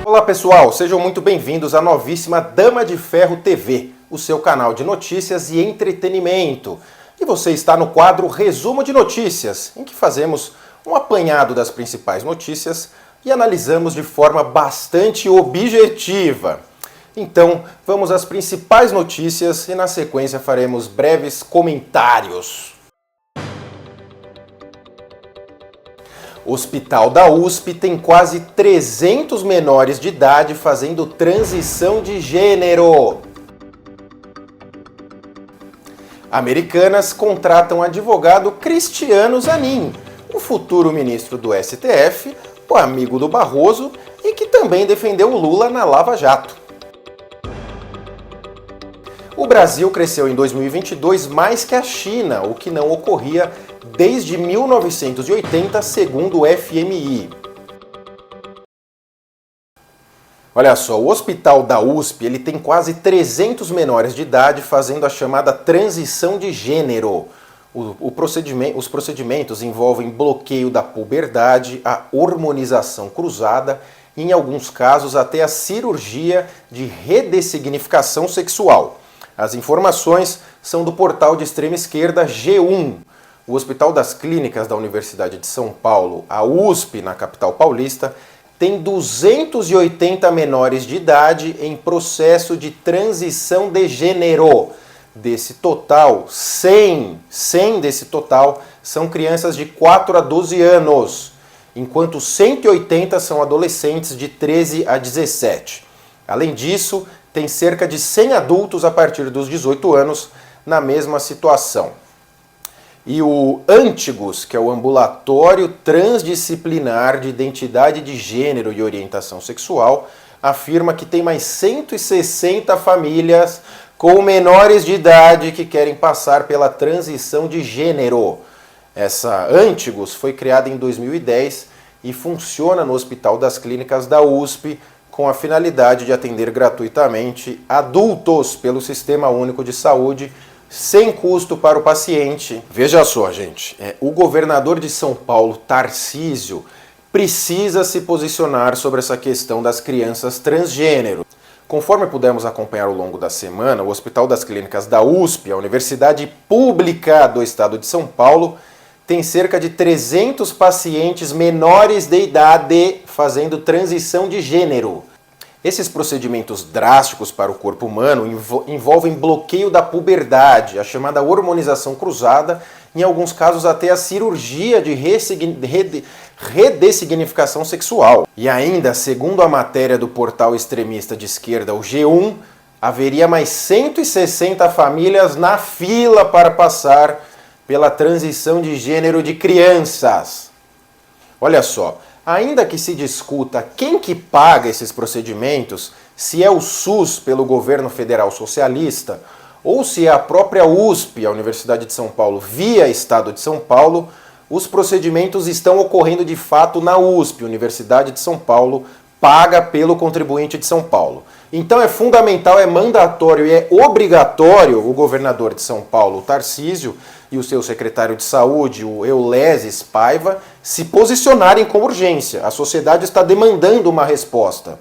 Olá pessoal, sejam muito bem-vindos à novíssima Dama de Ferro TV, o seu canal de notícias e entretenimento. E você está no quadro Resumo de Notícias, em que fazemos um apanhado das principais notícias e analisamos de forma bastante objetiva. Então, vamos às principais notícias e na sequência faremos breves comentários. O Hospital da USP tem quase 300 menores de idade fazendo transição de gênero. Americanas contratam advogado Cristiano Zanin, o futuro ministro do STF, o amigo do Barroso e que também defendeu o Lula na Lava Jato. O Brasil cresceu em 2022 mais que a China, o que não ocorria desde 1980, segundo o FMI. Olha só, o Hospital da USP ele tem quase 300 menores de idade fazendo a chamada transição de gênero. Os procedimentos envolvem bloqueio da puberdade, a hormonização cruzada e, em alguns casos, até a cirurgia de redessignificação sexual. As informações são do portal de extrema esquerda G1. O Hospital das Clínicas da Universidade de São Paulo, a USP, na capital paulista, tem 280 menores de idade em processo de transição de gênero. Desse total, 100 desse total são crianças de 4 a 12 anos, enquanto 180 são adolescentes de 13 a 17. Além disso, tem cerca de 100 adultos a partir dos 18 anos na mesma situação. E o Antigos, que é o Ambulatório Transdisciplinar de Identidade de Gênero e Orientação Sexual, afirma que tem mais 160 famílias com menores de idade que querem passar pela transição de gênero. Essa Antigos foi criada em 2010 e funciona no Hospital das Clínicas da USP, com a finalidade de atender gratuitamente adultos pelo Sistema Único de Saúde, sem custo para o paciente. Veja só, gente, o governador de São Paulo, Tarcísio, precisa se posicionar sobre essa questão das crianças transgênero. Conforme pudemos acompanhar ao longo da semana, o Hospital das Clínicas da USP, a Universidade Pública do Estado de São Paulo, tem cerca de 300 pacientes menores de idade fazendo transição de gênero. Esses procedimentos drásticos para o corpo humano envolvem bloqueio da puberdade, a chamada hormonização cruzada, em alguns casos até a cirurgia de redessignificação sexual. E ainda, segundo a matéria do portal extremista de esquerda, o G1, haveria mais 160 famílias na fila para passar pela transição de gênero de crianças. Olha só, ainda que se discuta quem que paga esses procedimentos, se é o SUS pelo governo federal socialista, ou se é a própria USP, a Universidade de São Paulo, via Estado de São Paulo, os procedimentos estão ocorrendo de fato na USP, Universidade de São Paulo, paga pelo contribuinte de São Paulo. Então é fundamental, é mandatório e é obrigatório o governador de São Paulo, o Tarcísio, e o seu secretário de saúde, o Euleses Paiva, se posicionarem com urgência. A sociedade está demandando uma resposta.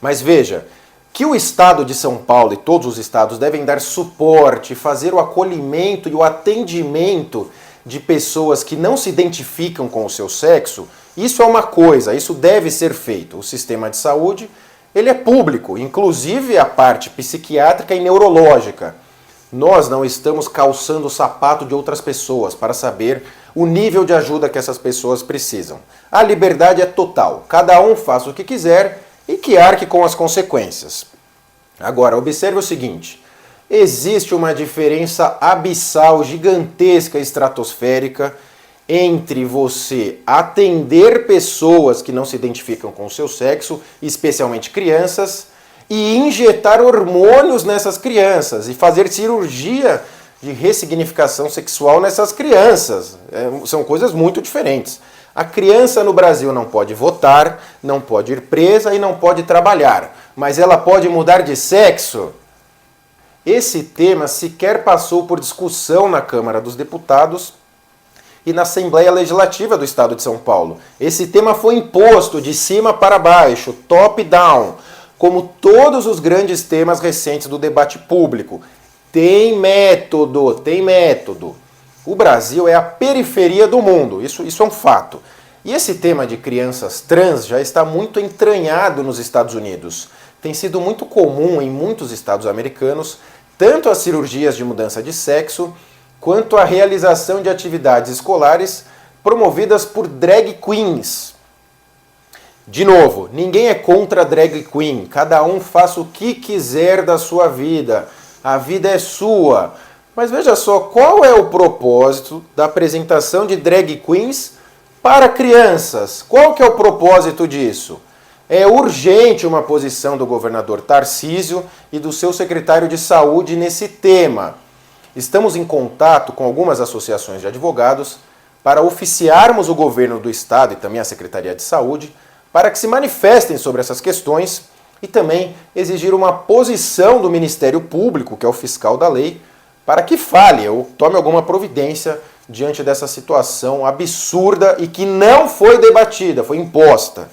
Mas veja, que o Estado de São Paulo e todos os estados devem dar suporte, fazer o acolhimento e o atendimento de pessoas que não se identificam com o seu sexo, isso é uma coisa, isso deve ser feito. O sistema de saúde, ele é público, inclusive a parte psiquiátrica e neurológica. Nós não estamos calçando o sapato de outras pessoas para saber o nível de ajuda que essas pessoas precisam. A liberdade é total, cada um faça o que quiser e que arque com as consequências. Agora, observe o seguinte, existe uma diferença abissal, gigantesca, estratosférica entre você atender pessoas que não se identificam com o seu sexo, especialmente crianças, e injetar hormônios nessas crianças e fazer cirurgia de ressignificação sexual nessas crianças. São coisas muito diferentes. A criança no Brasil não pode votar, não pode ir presa e não pode trabalhar, mas ela pode mudar de sexo? Esse tema sequer passou por discussão na Câmara dos Deputados e na Assembleia Legislativa do Estado de São Paulo. Esse tema foi imposto de cima para baixo, top-down, como todos os grandes temas recentes do debate público. Tem método, tem método. O Brasil é a periferia do mundo, isso é um fato. E esse tema de crianças trans já está muito entranhado nos Estados Unidos. Tem sido muito comum em muitos estados americanos, tanto as cirurgias de mudança de sexo, quanto a realização de atividades escolares promovidas por drag queens. De novo, ninguém é contra drag queen, cada um faça o que quiser da sua vida, a vida é sua. Mas veja só, qual é o propósito da apresentação de drag queens para crianças? Qual que é o propósito disso? É urgente uma posição do governador Tarcísio e do seu secretário de saúde nesse tema. Estamos em contato com algumas associações de advogados para oficiarmos o governo do estado e também a Secretaria de Saúde para que se manifestem sobre essas questões e também exigir uma posição do Ministério Público, que é o fiscal da lei, para que fale ou tome alguma providência diante dessa situação absurda e que não foi debatida, foi imposta.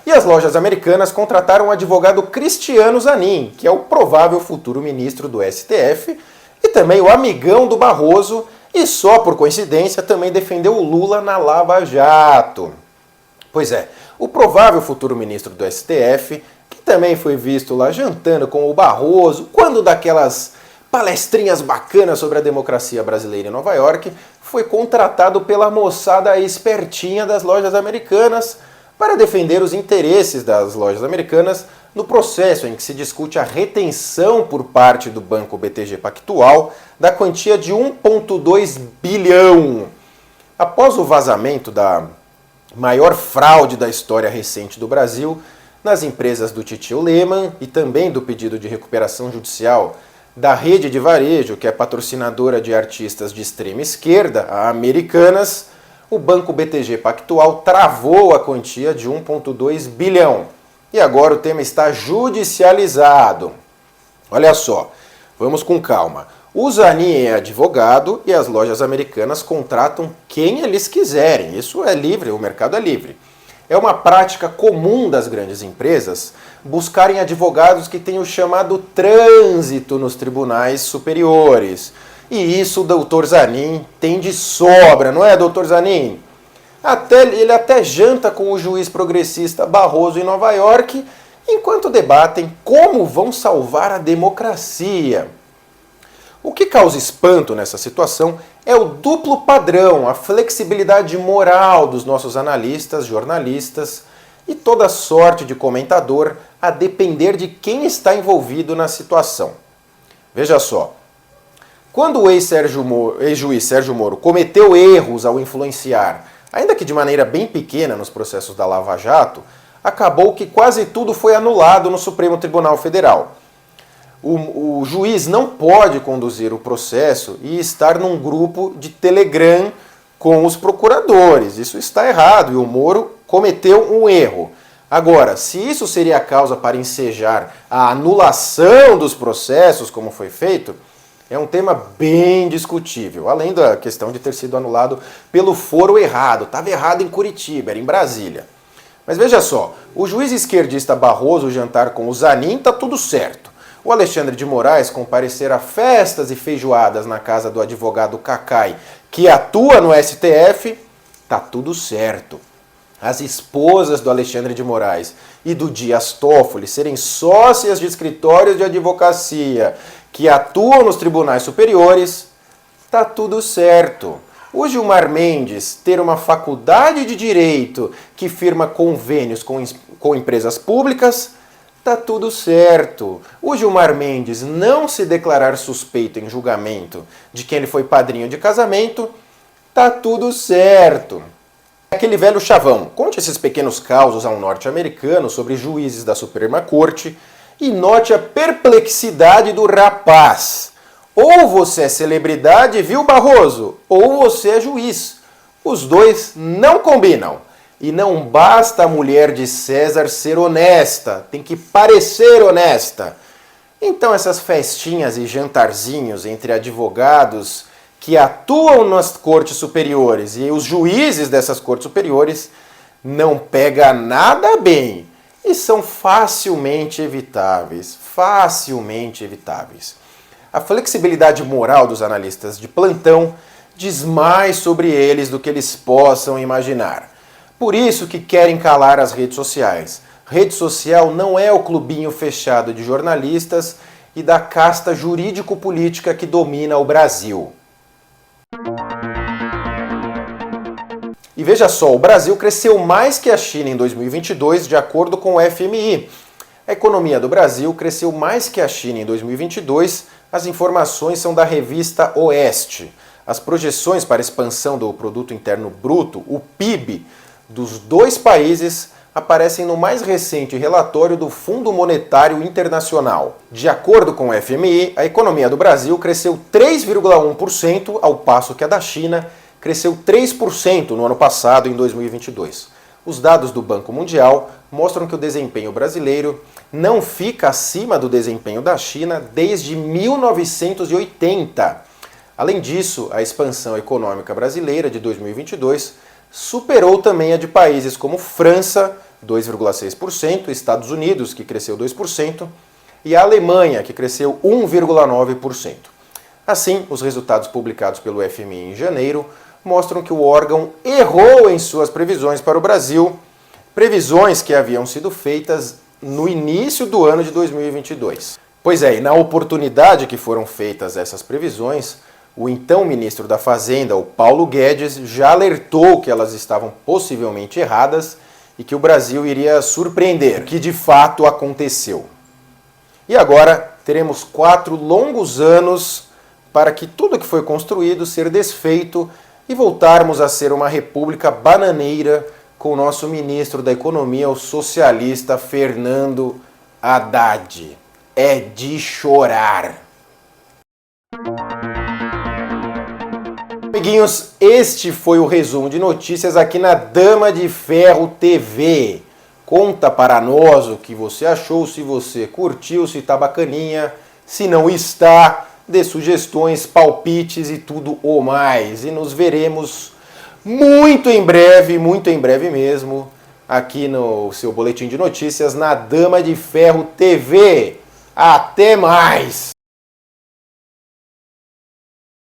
E as lojas americanas contrataram o advogado Cristiano Zanin, que é o provável futuro ministro do STF, e também o amigão do Barroso, e só por coincidência também defendeu o Lula na Lava Jato. Pois é, o provável futuro ministro do STF, que também foi visto lá jantando com o Barroso, quando daquelas palestrinhas bacanas sobre a democracia brasileira em Nova York, foi contratado pela moçada espertinha das lojas americanas para defender os interesses das lojas americanas no processo em que se discute a retenção por parte do Banco BTG Pactual da quantia de 1,2 bilhão. Após o vazamento da maior fraude da história recente do Brasil, nas empresas do Titio Lehmann e também do pedido de recuperação judicial da rede de varejo, que é patrocinadora de artistas de extrema esquerda, a Americanas, o Banco BTG Pactual travou a quantia de 1,2 bilhão. E agora o tema está judicializado. Olha só, vamos com calma. O Zanin é advogado e as lojas americanas contratam quem eles quiserem. Isso é livre, o mercado é livre. É uma prática comum das grandes empresas buscarem advogados que tenham o chamado trânsito nos tribunais superiores. E isso o doutor Zanin tem de sobra, não é, doutor Zanin? Ele até janta com o juiz progressista Barroso em Nova York, enquanto debatem como vão salvar a democracia. O que causa espanto nessa situação é o duplo padrão, a flexibilidade moral dos nossos analistas, jornalistas e toda sorte de comentador, a depender de quem está envolvido na situação. Veja só, quando o ex-juiz Sérgio Moro cometeu erros ao influenciar, ainda que de maneira bem pequena nos processos da Lava Jato, acabou que quase tudo foi anulado no Supremo Tribunal Federal. O juiz não pode conduzir o processo e estar num grupo de Telegram com os procuradores. Isso está errado e o Moro cometeu um erro. Agora, se isso seria a causa para ensejar a anulação dos processos, como foi feito, é um tema bem discutível, além da questão de ter sido anulado pelo foro errado. Estava errado em Curitiba, era em Brasília. Mas veja só, o juiz esquerdista Barroso jantar com o Zanin, tá tudo certo. O Alexandre de Moraes comparecer a festas e feijoadas na casa do advogado Cacai, que atua no STF, tá tudo certo. As esposas do Alexandre de Moraes e do Dias Toffoli serem sócias de escritórios de advocacia que atuam nos tribunais superiores, tá tudo certo. O Gilmar Mendes ter uma faculdade de direito que firma convênios com empresas públicas, tá tudo certo. O Gilmar Mendes não se declarar suspeito em julgamento de quem ele foi padrinho de casamento, tá tudo certo. Aquele velho chavão, conte esses pequenos causos a um norte-americano sobre juízes da Suprema Corte e note a perplexidade do rapaz. Ou você é celebridade, viu, Barroso? Ou você é juiz. Os dois não combinam. E não basta a mulher de César ser honesta, tem que parecer honesta. Então essas festinhas e jantarzinhos entre advogados que atuam nas cortes superiores e os juízes dessas cortes superiores não pega nada bem e são facilmente evitáveis, A flexibilidade moral dos analistas de plantão diz mais sobre eles do que eles possam imaginar. Por isso que querem calar as redes sociais. Rede social não é o clubinho fechado de jornalistas e da casta jurídico-política que domina o Brasil. E veja só, o Brasil cresceu mais que a China em 2022, de acordo com o FMI. A economia do Brasil cresceu mais que a China em 2022, as informações são da revista Oeste. As projeções para a expansão do Produto Interno Bruto, o PIB, dos dois países aparecem no mais recente relatório do Fundo Monetário Internacional. De acordo com o FMI, a economia do Brasil cresceu 3,1%, ao passo que a da China cresceu 3% no ano passado, em 2022. Os dados do Banco Mundial mostram que o desempenho brasileiro não fica acima do desempenho da China desde 1980. Além disso, a expansão econômica brasileira de 2022 superou também a de países como França, 2,6%, Estados Unidos, que cresceu 2%, e a Alemanha, que cresceu 1,9%. Assim, os resultados publicados pelo FMI em janeiro mostram que o órgão errou em suas previsões para o Brasil, previsões que haviam sido feitas no início do ano de 2022. Pois é, e na oportunidade que foram feitas essas previsões, o então ministro da Fazenda, o Paulo Guedes, já alertou que elas estavam possivelmente erradas e que o Brasil iria surpreender, o que de fato aconteceu. E agora teremos 4 longos anos para que tudo que foi construído ser desfeito e voltarmos a ser uma república bananeira com o nosso ministro da Economia, o socialista Fernando Haddad. É de chorar. Amiguinhos, este foi o resumo de notícias aqui na Dama de Ferro TV. Conta para nós o que você achou, se você curtiu, se tá bacaninha, se não está, dê sugestões, palpites e tudo o mais. E nos veremos muito em breve mesmo, aqui no seu boletim de notícias na Dama de Ferro TV. Até mais!